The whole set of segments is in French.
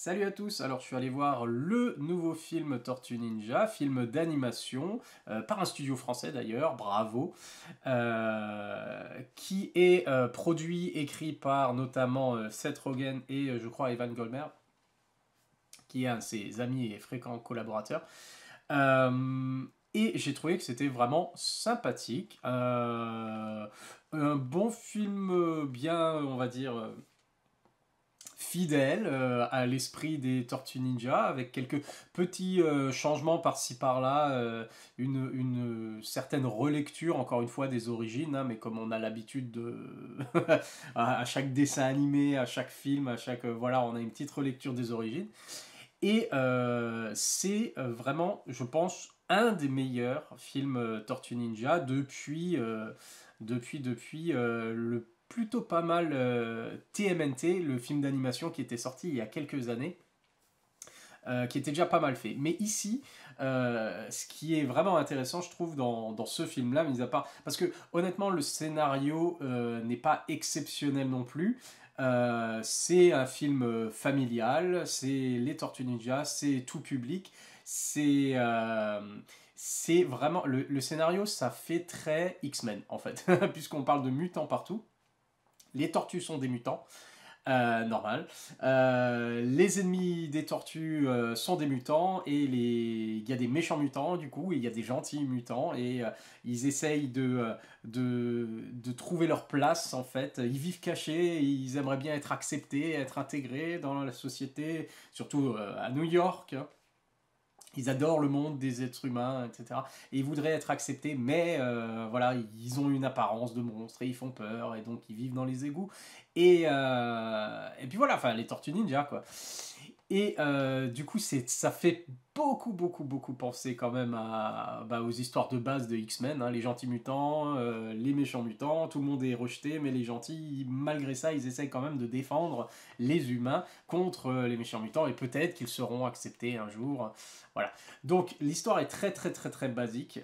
Salut à tous, alors je suis allé voir le nouveau film Tortue Ninja, film d'animation, par un studio français d'ailleurs, bravo, qui est produit, écrit par notamment Seth Rogen et je crois Evan Goldberg, qui est un de ses amis et fréquents collaborateurs. Et j'ai trouvé que c'était vraiment sympathique, un bon film bien, on va dire fidèle à l'esprit des Tortues Ninja, avec quelques petits changements par-ci par-là, une certaine relecture, encore une fois, des origines, hein, mais comme on a l'habitude de... à chaque dessin animé, à chaque film, à chaque... voilà, on a une petite relecture des origines. Et c'est vraiment, je pense, un des meilleurs films Tortue Ninja depuis le plutôt pas mal TMNT, le film d'animation qui était sorti il y a quelques années, qui était déjà pas mal fait. Mais ici, ce qui est vraiment intéressant, je trouve, dans ce film-là, mis à part... Parce que, honnêtement, le scénario n'est pas exceptionnel non plus. C'est un film familial, c'est les Tortues Ninja, c'est tout public, c'est vraiment... Le scénario, ça fait très X-Men, en fait, puisqu'on parle de mutants partout. Les tortues sont des mutants, normal. Les ennemis des tortues sont des mutants et il y a des méchants mutants du coup et il y a des gentils mutants et ils essayent de trouver leur place en fait. Ils vivent cachés, et ils aimeraient bien être acceptés, être intégrés dans la société, surtout à New York, hein. Ils adorent le monde des êtres humains, etc. Et ils voudraient être acceptés, mais voilà, ils ont une apparence de monstres et ils font peur, et donc ils vivent dans les égouts. Et puis voilà, enfin, les Tortues Ninja, quoi. Et du coup, ça fait beaucoup penser quand même aux histoires de base de X-Men, hein, les gentils mutants, les méchants mutants, tout le monde est rejeté, mais les gentils, malgré ça, ils essayent quand même de défendre les humains contre les méchants mutants, et peut-être qu'ils seront acceptés un jour. Voilà. Donc l'histoire est très basique.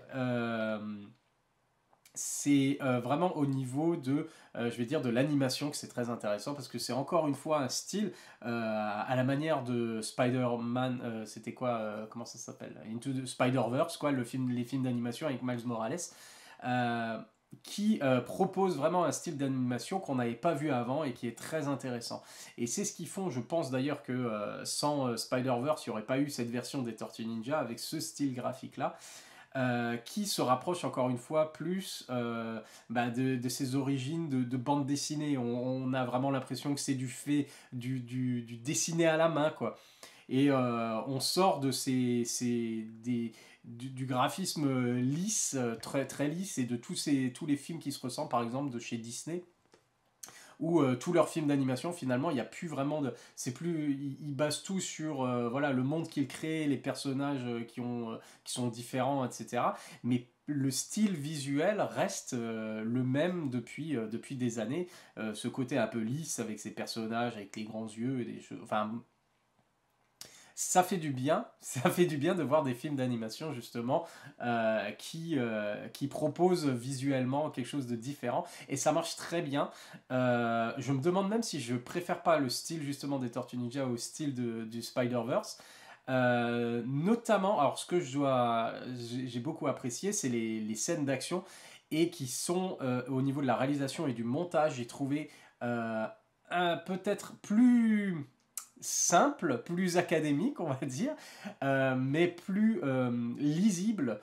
C'est vraiment au niveau de, je vais dire, de l'animation que c'est très intéressant parce que c'est encore une fois un style à la manière de Spider-Man, c'était quoi, comment ça s'appelle, Into the Spider-Verse, quoi, les films d'animation avec Miles Morales, euh, qui propose vraiment un style d'animation qu'on n'avait pas vu avant et qui est très intéressant. Et c'est ce qu'ils font, je pense d'ailleurs que sans Spider-Verse, il n'y aurait pas eu cette version des Tortues Ninja avec ce style graphique-là. Qui se rapproche encore une fois plus de ses origines de bande dessinée. On a vraiment l'impression que c'est du fait du dessiné à la main, quoi. Et on sort de du graphisme lisse, très lisse, et de tous les films qui se ressemblent, par exemple, de chez Disney où tous leurs films d'animation finalement il n'y a plus vraiment de c'est plus ils basent tout sur voilà le monde qu'ils créent, les personnages qui sont différents, etc., mais le style visuel reste le même depuis des années, ce côté un peu lisse avec ces personnages avec les grands yeux et des cheveux, enfin ça fait du bien, ça fait du bien de voir des films d'animation justement qui proposent visuellement quelque chose de différent et ça marche très bien. Je me demande même si je préfère pas le style justement des Tortues Ninja au style du Spider-Verse. Notamment, alors ce que j'ai beaucoup apprécié, c'est les scènes d'action et qui sont au niveau de la réalisation et du montage, j'ai trouvé peut-être plus simple, plus académique, on va dire, mais plus lisible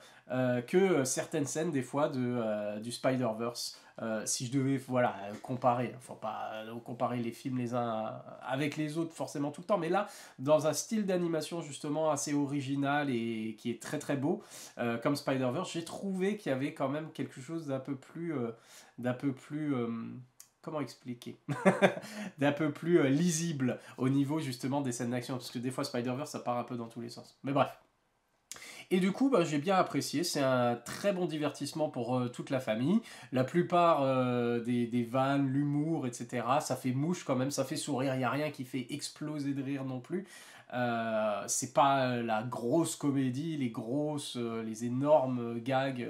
que certaines scènes des fois du Spider-Verse. Si je devais voilà, comparer, faut pas comparer les films les uns avec les autres forcément tout le temps, mais là, dans un style d'animation justement assez original et qui est très beau, comme Spider-Verse, j'ai trouvé qu'il y avait quand même quelque chose d'un peu plus comment expliquer d'un peu plus lisible au niveau justement des scènes d'action, parce que des fois Spider-Verse ça part un peu dans tous les sens, mais bref. Et du coup, j'ai bien apprécié. C'est un très bon divertissement pour toute la famille. La plupart des vannes, l'humour, etc., ça fait mouche quand même, ça fait sourire. Il n'y a rien qui fait exploser de rire non plus. C'est pas la grosse comédie, les énormes gags,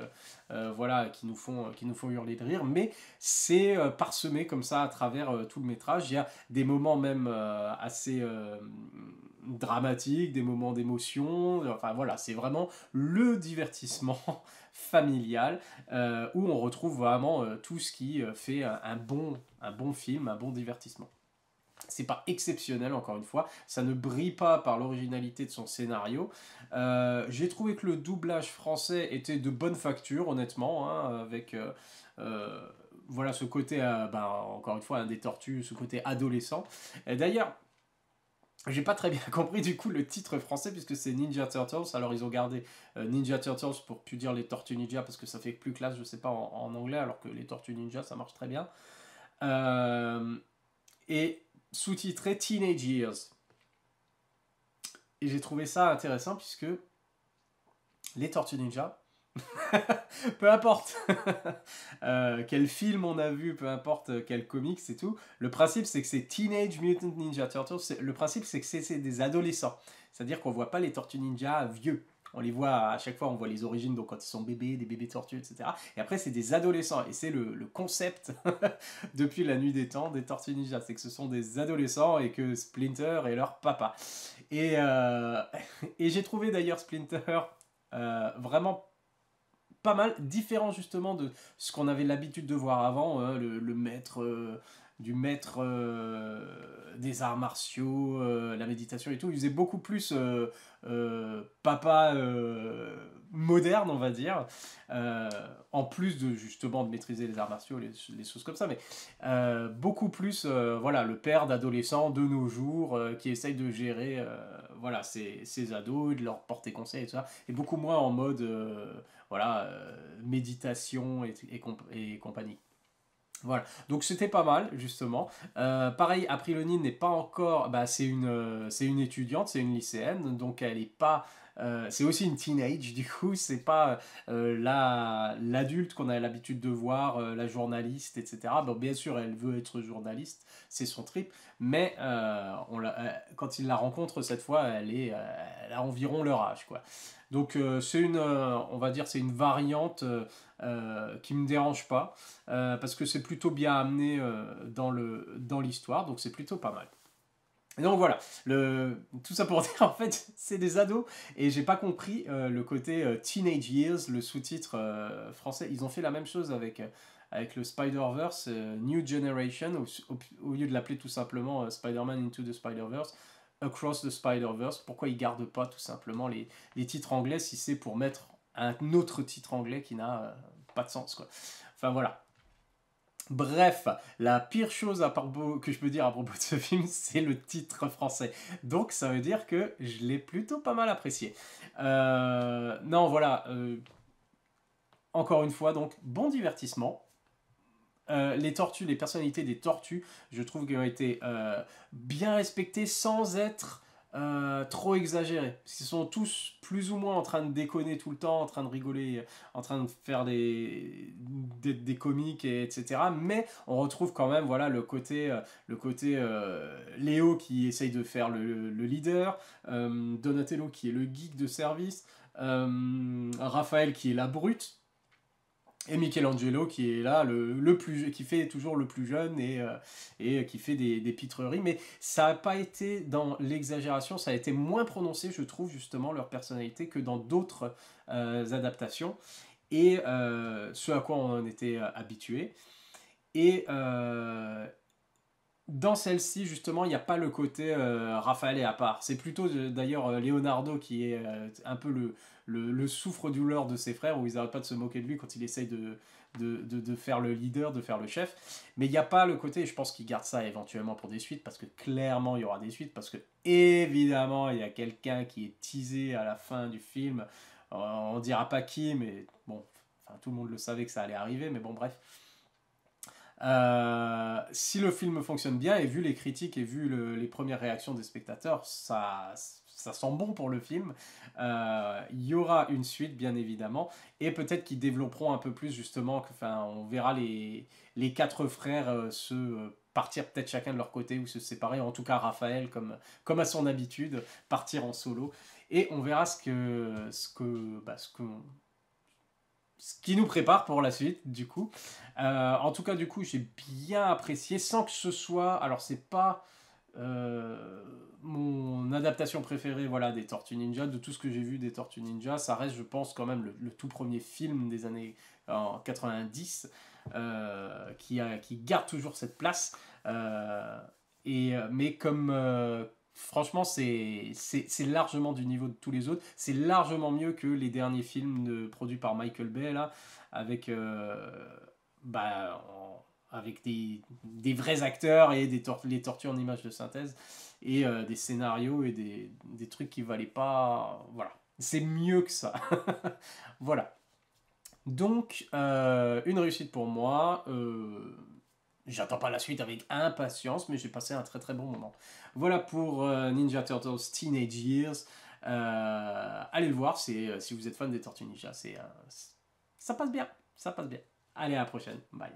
voilà, qui nous font hurler de rire, mais c'est parsemé comme ça à travers tout le métrage. Il y a des moments même assez dramatiques, des moments d'émotion. Enfin voilà, c'est vraiment le divertissement familial où on retrouve vraiment tout ce qui fait un bon film, un bon divertissement. C'est pas exceptionnel, encore une fois, ça ne brille pas par l'originalité de son scénario. J'ai trouvé que le doublage français était de bonne facture, honnêtement, hein, avec euh, voilà ce côté, encore une fois, un des tortues, ce côté adolescent. Et d'ailleurs, j'ai pas très bien compris du coup le titre français puisque c'est Ninja Turtles. Alors ils ont gardé Ninja Turtles pour plus dire les Tortues Ninja parce que ça fait plus classe, je sais pas, en anglais, alors que les Tortues Ninja ça marche très bien. Euh, et sous-titré Teenage Years. Et j'ai trouvé ça intéressant puisque les Tortues Ninja, peu importe quel film on a vu, peu importe quel comics et tout, le principe c'est que c'est Teenage Mutant Ninja Turtles, le principe c'est que c'est des adolescents. C'est-à-dire qu'on voit pas les Tortues Ninja vieux. On les voit à chaque fois, on voit les origines, donc quand ils sont bébés, des bébés tortues, etc. Et après, c'est des adolescents. Et c'est le concept depuis la nuit des temps des Tortues Ninja. C'est que ce sont des adolescents et que Splinter est leur papa. Et, et j'ai trouvé d'ailleurs Splinter vraiment pas mal, différent justement de ce qu'on avait l'habitude de voir avant, le maître du maître des arts martiaux, la méditation et tout. Il faisait beaucoup plus papa moderne, on va dire, en plus de justement de maîtriser les arts martiaux, les choses comme ça, mais beaucoup plus, voilà, le père d'adolescents de nos jours qui essaye de gérer, voilà, ses ados, de leur porter conseil et tout ça, et beaucoup moins en mode voilà, méditation et compagnie. Voilà, donc c'était pas mal justement. Pareil, Apriloni n'est pas encore, bah, c'est une étudiante, c'est une lycéenne, donc elle est pas, c'est aussi une teenage du coup, c'est pas l'adulte qu'on a l'habitude de voir, la journaliste, etc. Bon, bien sûr, elle veut être journaliste, c'est son trip, mais quand il la rencontre cette fois, elle a environ leur âge, quoi. Donc c'est on va dire, c'est une variante qui me dérange pas parce que c'est plutôt bien amené dans l'histoire, donc c'est plutôt pas mal. Et donc voilà, tout ça pour dire en fait c'est des ados et j'ai pas compris le côté Teenage Years, le sous-titre français. Ils ont fait la même chose avec le Spider-Verse New Generation, au lieu de l'appeler tout simplement Spider-Man Into the Spider-Verse, Across the Spider-Verse. Pourquoi ils gardent pas tout simplement les titres anglais si c'est pour mettre un autre titre anglais qui n'a pas de sens, quoi. Enfin voilà. Bref, la pire chose que je peux dire à propos de ce film, c'est le titre français. Donc ça veut dire que je l'ai plutôt pas mal apprécié. Non, voilà. Encore une fois, donc, bon divertissement. Les tortues, les personnalités des tortues, je trouve qu'elles ont été bien respectées sans être trop exagérées. Ils sont tous plus ou moins en train de déconner tout le temps, en train de rigoler, en train de faire des comiques, etc. Mais on retrouve quand même voilà, le côté Léo qui essaye de faire le leader, Donatello qui est le geek de service, Raphaël qui est la brute, et Michelangelo qui est là qui fait toujours le plus jeune et qui fait des pitreries, mais ça n'a pas été dans l'exagération, ça a été moins prononcé, je trouve, justement, leur personnalité que dans d'autres adaptations, et ce à quoi on en était habitué. Et dans celle-ci, justement, il n'y a pas le côté Raphaël est à part. C'est plutôt d'ailleurs Leonardo qui est un peu le souffre-douleur de ses frères, où ils n'arrêtent pas de se moquer de lui quand il essaye de faire le leader, de faire le chef. Mais il n'y a pas le côté, je pense qu'ils gardent ça éventuellement pour des suites, parce que clairement il y aura des suites, parce que évidemment il y a quelqu'un qui est teasé à la fin du film. On ne dira pas qui, mais bon, enfin, tout le monde le savait que ça allait arriver, mais bon, bref. Si le film fonctionne bien, et vu les critiques et vu les premières réactions des spectateurs, ça sent bon pour le film. Il y aura une suite, bien évidemment, et peut-être qu'ils développeront un peu plus, justement, enfin, on verra les quatre frères partir peut-être chacun de leur côté ou se séparer, en tout cas Raphaël, comme à son habitude, partir en solo. Et on verra ce qui nous prépare pour la suite, du coup. En tout cas, du coup, j'ai bien apprécié, sans que ce soit... Alors, c'est pas mon adaptation préférée, voilà, des Tortues Ninja. De tout ce que j'ai vu des Tortues Ninja, ça reste, je pense, quand même le tout premier film des années 90, qui garde toujours cette place. Mais comme... franchement, c'est largement du niveau de tous les autres. C'est largement mieux que les derniers films produits par Michael Bay, là, avec, avec des vrais acteurs et les tortues en images de synthèse, et des scénarios et des trucs qui valaient pas... Voilà. C'est mieux que ça. Voilà. Donc, une réussite pour moi. J'attends pas la suite avec impatience, mais j'ai passé un très très bon moment. Voilà pour Ninja Turtles Teenage Years. Allez le voir si vous êtes fan des Tortues Ninja. Ça passe bien, ça passe bien. Allez, à la prochaine. Bye.